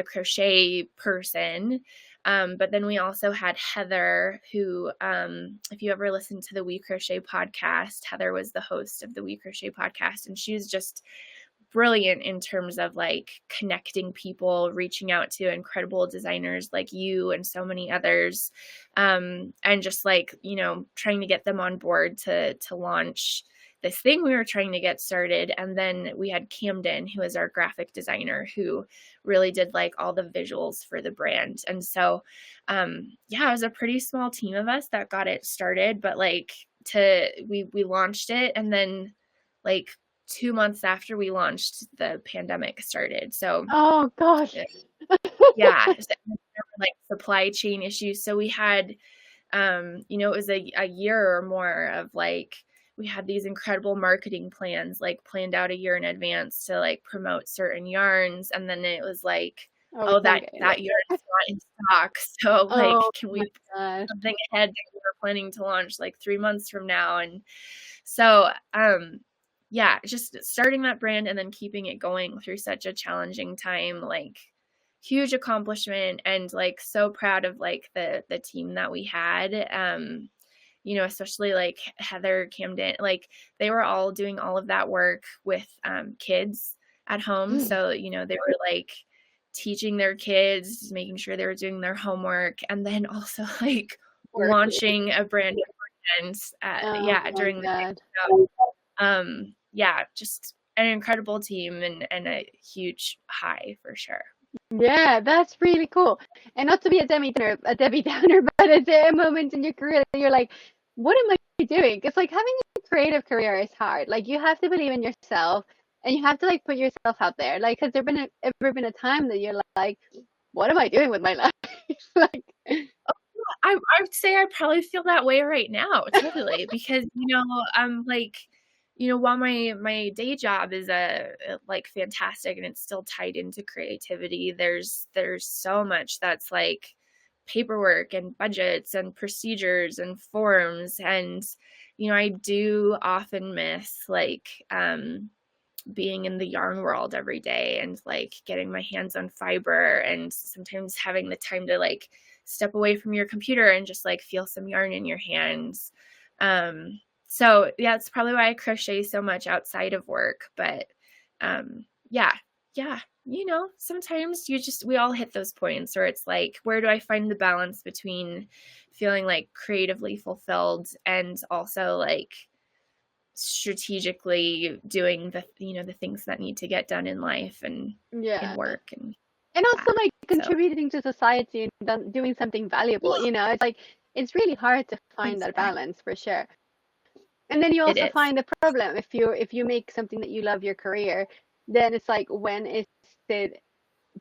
crochet person. But then we also had Heather, who, if you ever listen to the We Crochet podcast, Heather was the host of the We Crochet podcast, and she was just brilliant in terms of like connecting people, reaching out to incredible designers like you and so many others, and just like, trying to get them on board to launch this thing we were trying to get started. And then we had Camden, who is our graphic designer, who really did like all the visuals for the brand. And so, it was a pretty small team of us that got it started, but like we launched it, and then like 2 months after we launched, the pandemic started. So, oh gosh, like supply chain issues. So we had, it was a year or more of like we had these incredible marketing plans, like planned out a year in advance to like promote certain yarns. And then it was like, Oh, oh, it's not that getting that there. yarn's not in stock. So like, Oh can my we put gosh. something ahead that we were planning to launch like 3 months from now? And so yeah, just starting that brand and then keeping it going through such a challenging time, like huge accomplishment, and like so proud of like the team that we had. Especially like Heather, Camden, like they were all doing all of that work with kids at home. So, they were like teaching their kids, making sure they were doing their homework, and then also like Working. launching a brand new brand, Oh yeah, my during the day. God. So, yeah, just an incredible team and a huge high for sure. Yeah, that's really cool. And not to be a Debbie Downer, but it's a moment in your career that you're like, what am I doing? It's like having a creative career is hard. Like you have to believe in yourself and you have to like put yourself out there. Like, has there ever been a time that you're like, what am I doing with my life? Like, I would say I probably feel that way right now, totally, because, I'm like, while my day job is like fantastic and it's still tied into creativity, there's so much that's like paperwork and budgets and procedures and forms, and I do often miss like being in the yarn world every day and like getting my hands on fiber, and sometimes having the time to like step away from your computer and just like feel some yarn in your hands. So yeah, it's probably why I crochet so much outside of work. But yeah, yeah, sometimes we all hit those points where it's like, where do I find the balance between feeling like creatively fulfilled and also like strategically doing the things that need to get done in life and in yeah. work and And that. also like So contributing to society and doing something valuable, it's like, it's really hard to find that exactly, balance for sure. And then you it also is. find the problem if you make something that you love your career, then it's like, when is it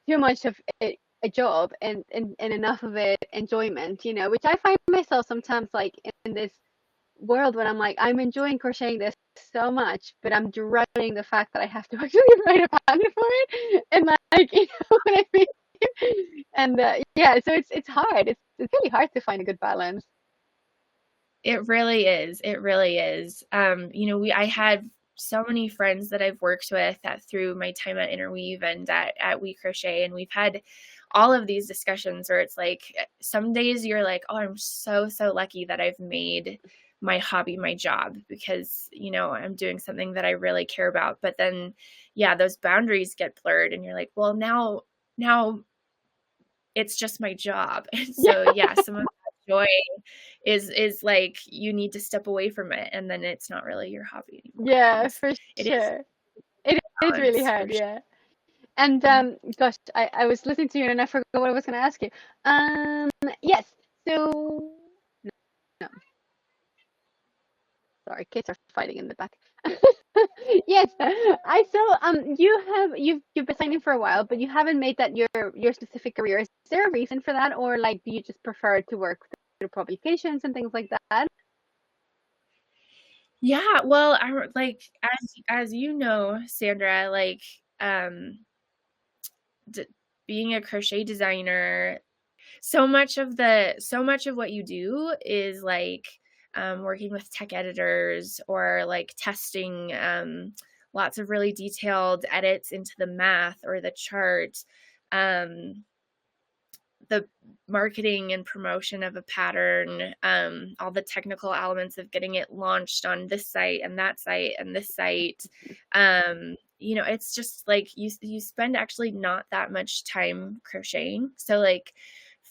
too much of it a job and enough of it enjoyment, which I find myself sometimes like in this world when I'm like, I'm enjoying crocheting this so much, but I'm dreading the fact that I have to actually write a pattern for it. And like, you know what I mean? And yeah, so it's hard. It's really hard to find a good balance. It really is. It really is. I had so many friends that I've worked with through my time at Interweave and at We Crochet, and we've had all of these discussions where it's like some days you're like, oh, I'm so, so lucky that I've made my hobby my job because, I'm doing something that I really care about. But then, yeah, those boundaries get blurred and you're like, well, now it's just my job. And so, Yeah, yeah, some of that joy is like you need to step away from it, and then it's not really your hobby anymore. yeah, And for it is sure. It is really balance for hard, sure. yeah. And gosh, I was listening to you and I forgot what I was gonna ask you. Um, yes. So no, sorry, kids are fighting in the back. Yes, I saw. You've been signing for a while, but you haven't made that your specific career. Is there a reason for that, or like do you just prefer to work through publications and things like that? Yeah, well, I like as you know, Sandra, like um d being a crochet designer, so much of what you do is like working with tech editors or like testing lots of really detailed edits into the math or the chart, um, the marketing and promotion of a pattern, all the technical elements of getting it launched on this site and that site and this site. It's just like you spend actually not that much time crocheting. So like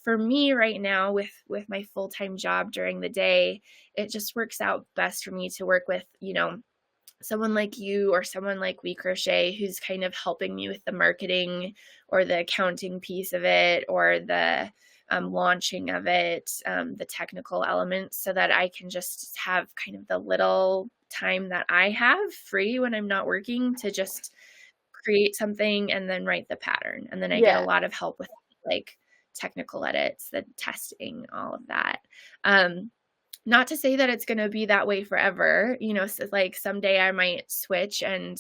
for me right now with my full-time job during the day, it just works out best for me to work with, someone like you or someone like We Crochet who's kind of helping me with the marketing or the accounting piece of it or the launching of it, the technical elements, so that I can just have kind of the little time that I have free when I'm not working to just create something and then write the pattern. And then I get a Yeah, lot of help with like technical edits, the testing, all of that. Um, not to say that it's going to be that way forever, you know, so like someday I might switch and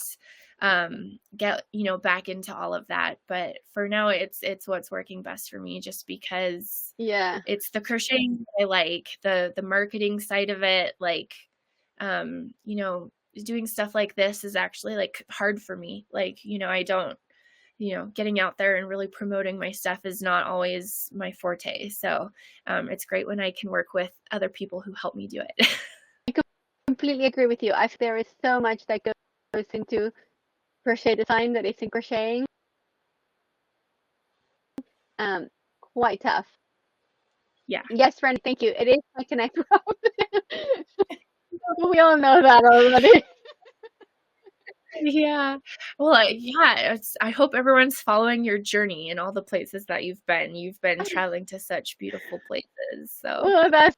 get, you know, back into all of that, but for now it's what's working best for me, just because Yeah. it's the crocheting that I like, the marketing side of it, like you know, doing stuff like this is actually like hard for me. Like, you know, I don't, you know, getting out there and really promoting my stuff is not always my forte. So it's great when I can work with other people who help me do it. Completely agree with you. I feel there is so much that goes into crochet design that isn't crocheting. Um, Quite tough. Yeah. Yes, friend, thank you. It is my Connect route. We all know that already. Yeah. Well, yeah, I hope everyone's following your journey and all the places that you've been. You've been traveling to such beautiful places. So, Oh, that's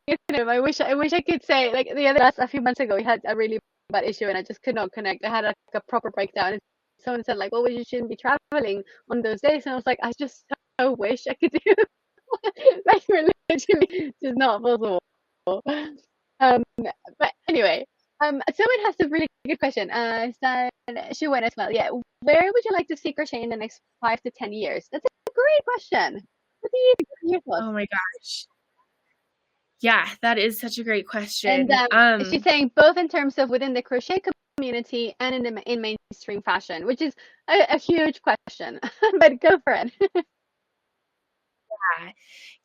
I wish I could say like a few months ago we had a really bad issue and I just could not connect. I had like a proper breakdown. And someone said like, "Well, you shouldn't be traveling on those days," and I was like, "I just so wish I could do like we're literally just not possible." But anyway, someone has a really good question. So she went as well. Yeah, where would you like to see crochet in the next 5 to 10 years? That's a great question. What do you think? What are your thoughts? oh my gosh. Yeah, that is such a great And question. she's saying both in terms of within the crochet community and in mainstream fashion, which is a huge question. But go for it. Yeah.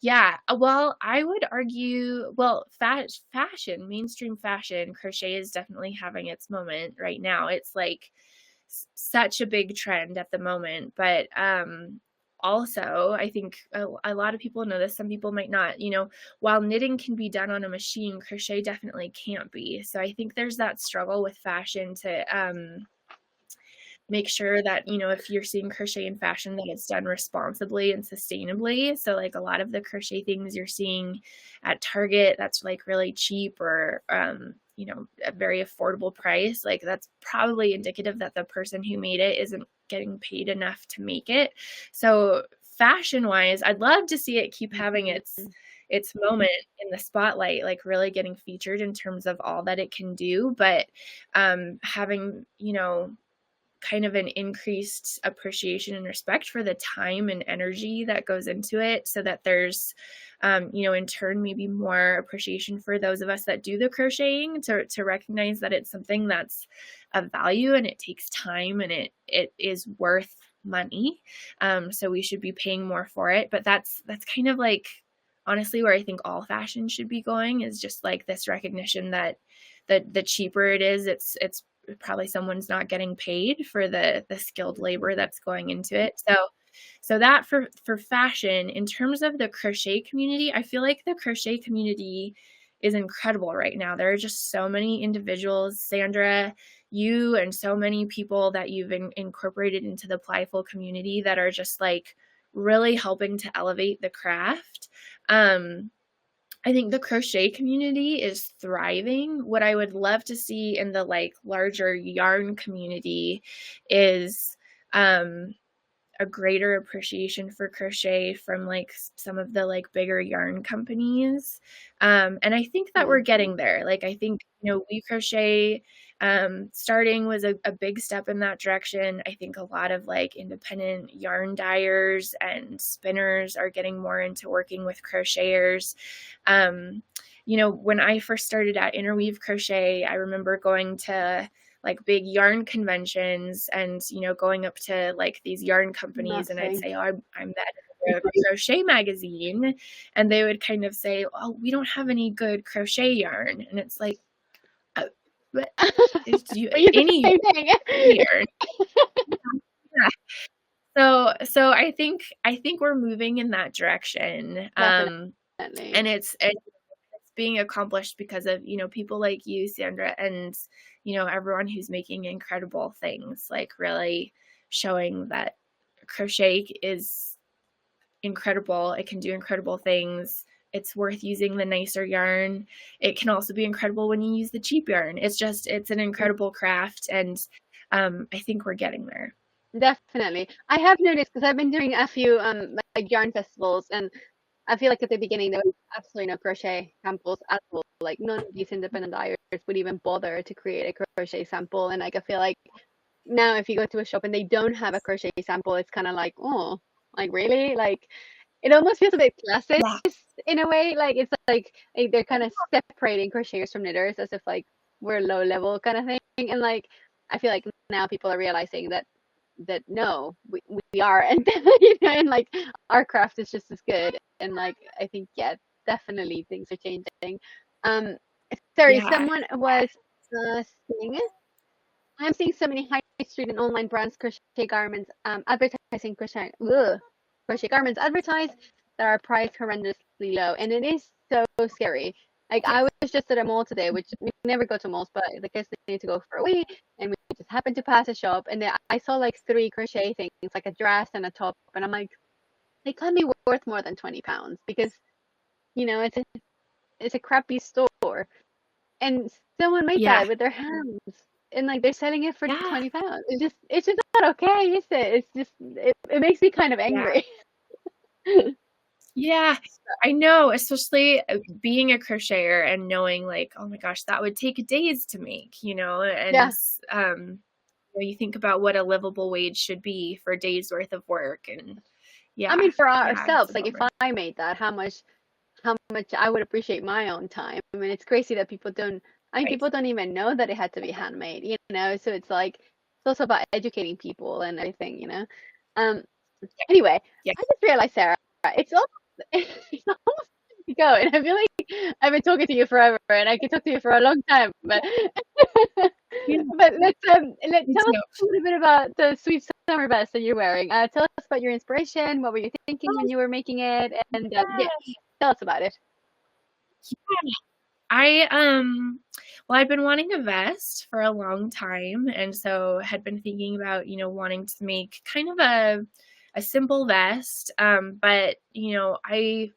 Yeah. Well, I would argue, well, fashion, mainstream fashion, crochet is definitely having its moment right now. It's like such a big trend at the moment, but also, I think a lot of people know this, some people might not, you know, while knitting can be done on a machine, crochet definitely can't be. So I think there's that struggle with fashion to make sure that, you know, if you're seeing crochet in fashion, that it's done responsibly and sustainably. So like a lot of the crochet things you're seeing at Target that's like really cheap or you know, a very affordable price, like that's probably indicative that the person who made it isn't getting paid enough to make it. So fashion wise, I'd love to see it keep having its moment in the spotlight, like really getting featured in terms of all that it can do, but having, you know, kind of an increased appreciation and respect for the time and energy that goes into it, so that there's you know, in turn maybe more appreciation for those of us that do the crocheting, to recognize that it's something that's of value and it takes time and it is worth money, so we should be paying more for it. But that's kind of like honestly where I think all fashion should be going, is just like this recognition that the cheaper it is, it's probably someone's not getting paid for the skilled labor that's going into it. So that for fashion. In terms of the crochet community, I feel like the crochet community is incredible right now. There are just so many individuals, Sandra, you and so many people that you've incorporated into the Playful community that are just like really helping to elevate the craft. I think the crochet community is thriving. What I would love to see in the like larger yarn community is a greater appreciation for crochet from like some of the like bigger yarn companies. And I think that we're getting there. Like, I think, you know, We Crochet starting was a big step in that direction. I think a lot of like independent yarn dyers and spinners are getting more into working with crocheters. You know, when I first started at Interweave Crochet, I remember going to like big yarn conventions and, you know, going up to like these yarn companies and I'd Nothing. say, oh, I'm that crochet magazine. And they would kind of say, oh, we don't have any good crochet yarn. And it's like, but it's But you the any same thing. yarn. Yeah. So I think we're moving in that direction. Definitely. And it's being accomplished because of, you know, people like you, Sandra, and, you know, everyone who's making incredible things, like really showing that crochet is incredible. It can do incredible things. It's worth using the nicer yarn. It can also be incredible when you use the cheap yarn. It's an incredible craft. And I think we're getting there. Definitely. I have noticed because I've been doing a few like yarn festivals and I feel like at the beginning there was absolutely no crochet samples at all. Like none of these independent dyers would even bother to create a crochet sample. And like I feel like now if you go to a shop and they don't have a crochet sample, it's kind of like, oh, like really? Like it almost feels a bit classist Yeah. in a way. Like it's like they're kind of separating crocheters from knitters as if like we're low level kind of thing. And like I feel like now people are realizing that no, we are, and you know, and like our craft is just as good. And like I think yeah, definitely things are changing. Um, sorry, Yeah. someone was saying I'm seeing so many high street and online brands crochet garments advertising crochet garments advertised that are priced horrendously low, and it is so scary. Like Yeah. I was just at a mall today, which we never go to malls, but the kids need to go for a wee, and we just happened to pass a shop, and I saw like three crochet things, like a dress and a top, and I'm like, they can't be worth more than £20 because you know it's a crappy store, and someone made Yeah. that with their hands, and like they're selling it for Yeah. £20. It's just not okay, is it? It's just it makes me kind of Yeah. angry. Yeah. I know, especially being a crocheter and knowing like, oh my gosh, that would take days to make, and Yeah, you think about what a livable wage should be for a day's worth of work, and I mean yeah, for yeah, it's a ourselves, like if bummer. I made that, how much I would appreciate my own time. I mean, it's crazy that people don't. I mean, Right. people don't even know that it had to be handmade, you know. So it's like it's also about educating people and everything, you know. Um. Anyway, Yeah. I just realized, Sarah, it's almost it's almost time to go, and I feel like I've been talking to you forever, and I could talk to you for a long time, but Yeah. but let's Me tell us too. a little bit about the sweet summer vest that you're wearing. Tell us about your inspiration. What were you thinking when you were making it? And yeah, tell us about it. I well, I've been wanting a vest for a long time, and so had been thinking about, wanting to make kind of a simple vest. But I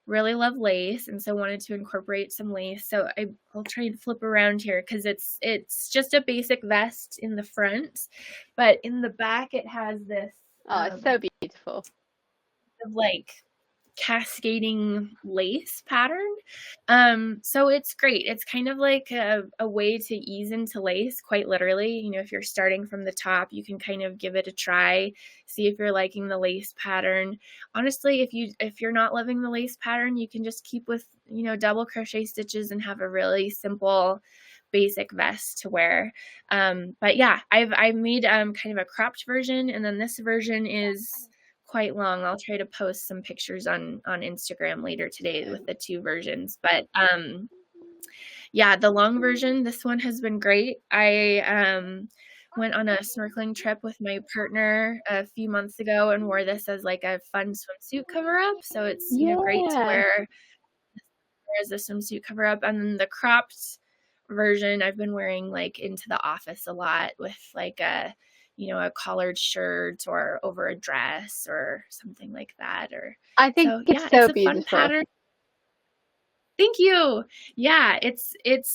really love lace, and so wanted to incorporate some lace. So I'll try and flip around here because it's just a basic vest in the front, but in the back it has this Oh, it's so beautiful. of like cascading lace pattern. So it's great. It's kind of like a way to ease into lace, quite literally. If you're starting from the top, you can kind of give it a try, see if you're liking the lace pattern. Honestly, if you're not loving the lace pattern, you can just keep with, double crochet stitches and have a really simple basic vest to wear. But yeah, I've made kind of a cropped version, and then this version is quite long. I'll try to post some pictures on Instagram later today with the two versions. But yeah, the long version, this one has been great. I went on a snorkeling trip with my partner a few months ago and wore this as like a fun swimsuit cover up. So it's, great to Yeah. wear as a swimsuit cover up. And then the cropped version I've been wearing like into the office a lot with like a collared shirt or over a dress or something like that. Or I think so it's yeah, so it's a fun beautiful. pattern. Thank you. Yeah, it's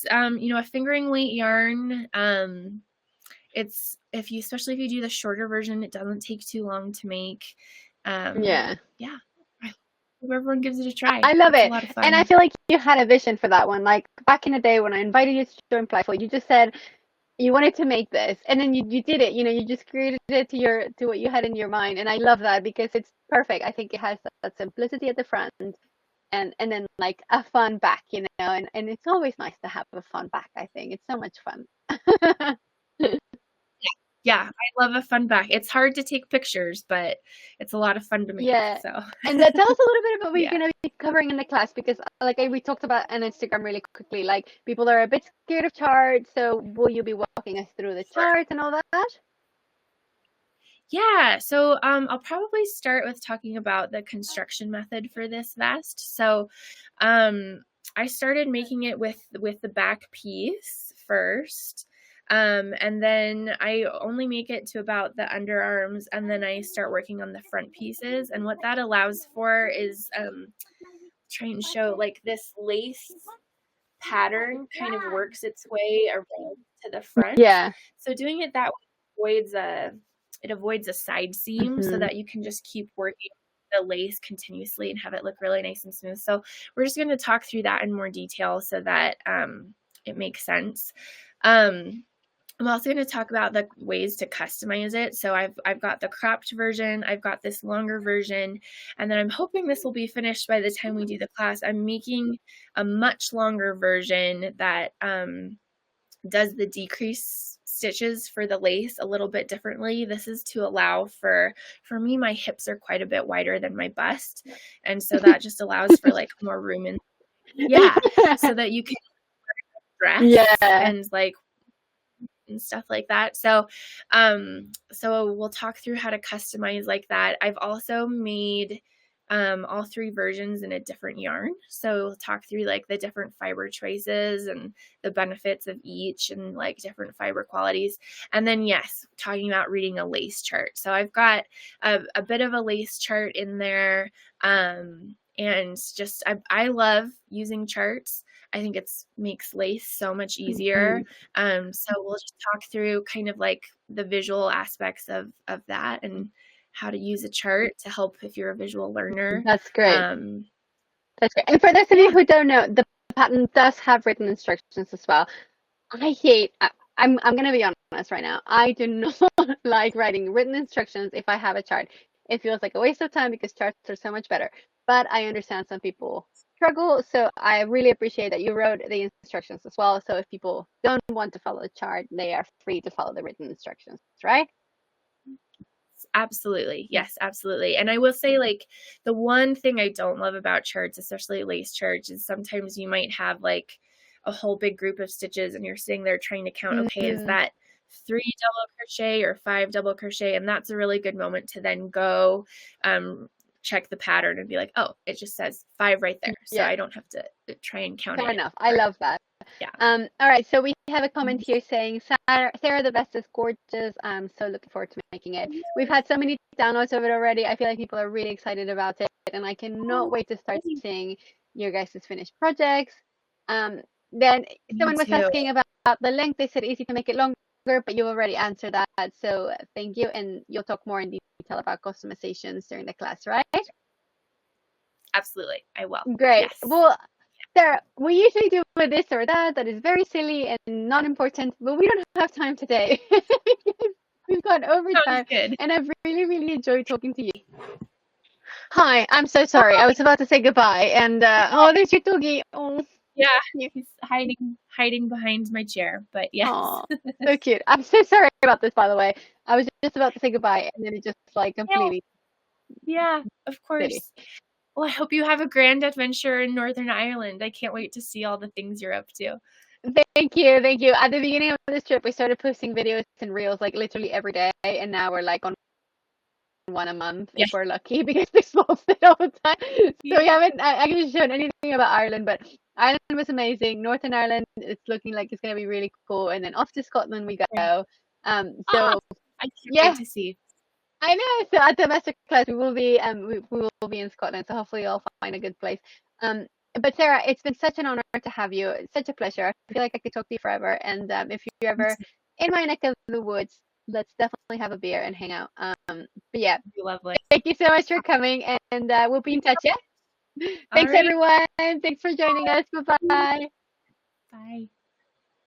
a fingering weight yarn. It's especially if you do the shorter version, it doesn't take too long to make. Yeah. Yeah. I hope everyone gives it a try. I love It's a it. lot of And I fun. feel like you had a vision for that one. Like back in the day when I invited you to join Playful, you just said you wanted to make this, and then you did it. You just created it to what you had in your mind. And I love that because it's perfect. I think it has that simplicity at the front and then like a fun back, and it's always nice to have a fun back. I think it's so much fun. Yeah, I love a fun back. It's hard to take pictures, but it's a lot of fun to make. Yeah. So, And tell us a little bit about what you're yeah. going to be covering in the class because, like, we talked about on Instagram really quickly. Like, people are a bit scared of charts. So, will you be walking us through the Sure. charts and all that? Yeah, so I'll probably start with talking about the construction method for this vest. So um, I started making it with the back piece first. And then I only make it to about the underarms, and then I start working on the front pieces. And what that allows for is try and show like this lace pattern kind of works its way around to the front. Yeah. So doing it that way avoids a side seam so Hmm. that you can just keep working the lace continuously and have it look really nice and smooth. So we're just going to talk through that in more detail so that it makes sense. I'm also going to talk about the ways to customize it. So I've got the cropped version, I've got this longer version, and then I'm hoping this will be finished by the time we do the class. I'm making a much longer version that does the decrease stitches for the lace a little bit differently. This is to allow for me, my hips are quite a bit wider than my bust, and so that just allows for like more room in, so that you can dress and like and stuff like that. So we'll talk through how to customize like that. I've also made all 3 versions in a different yarn. So we'll talk through like the different fiber choices and the benefits of each and like different fiber qualities. And then yes, talking about reading a lace chart. So I've got a bit of a lace chart in there. And just I love using charts. I think it makes lace so much easier. So we'll just talk through kind of like the visual aspects of that and how to use a chart to help if you're a visual learner. That's great. That's great. And for those of you who don't know, the pattern does have written instructions as well. I'm going to be honest right now. I do not like writing written instructions if I have a chart. It feels like a waste of time because charts are so much better. But I understand some people struggle, so I really appreciate that you wrote the instructions as well. So if people don't want to follow the chart, they are free to follow the written instructions, right? Absolutely. Yes, absolutely. And I will say, like, the one thing I don't love about charts, especially lace charts, is sometimes you might have like a whole big group of stitches and you're sitting there trying to count, okay, is that 3 double crochet or 5 double crochet? And that's a really good moment to then go check the pattern and be like, oh, it just says 5 right there. So I don't have to try and count it. Fair enough. I love that. Yeah. All right. So we have a comment here saying, Sara, the best is gorgeous. I'm so looking forward to making it. We've had so many downloads of it already. I feel like people are really excited about it, and I cannot wait to start seeing your guys' finished projects. Then someone was asking about the length. They said easy to make it longer, but you already answered that. So thank you. And you'll talk more in detail about customizations during the class, right? Absolutely. I will. Great. Yes. Well, Sara, we usually do with this or that is very silly and not important, but we don't have time today. We've gone over time, and I've really, really enjoyed talking to you. Hi, I'm so sorry. I was about to say goodbye, and there's your doggy. Oh, yeah, he's hiding behind my chair, but yes. Aww, so cute. I'm so sorry about this, by the way. I was just about to say goodbye, and then it just like completely. Yeah, of course. Well, I hope you have a grand adventure in Northern Ireland. I can't wait to see all the things you're up to. Thank you. Thank you. At the beginning of this trip, we started posting videos and reels like literally every day, and now we're like on one a month if we're lucky because they post it all the time. So we haven't actually shown anything about Ireland, but Ireland was amazing. Northern Ireland, it's looking like it's going to be really cool. And then off to Scotland we go. I can't wait to see. I know. So at the masterclass, we will be we will be in Scotland. So hopefully you'll find a good place. But Sara, it's been such an honor to have you. It's such a pleasure. I feel like I could talk to you forever. And if you're ever in my neck of the woods, let's definitely have a beer and hang out. But yeah, lovely. Thank you so much for coming, and we'll be in touch. Yeah. Thanks everyone. Thanks for joining us. Bye bye.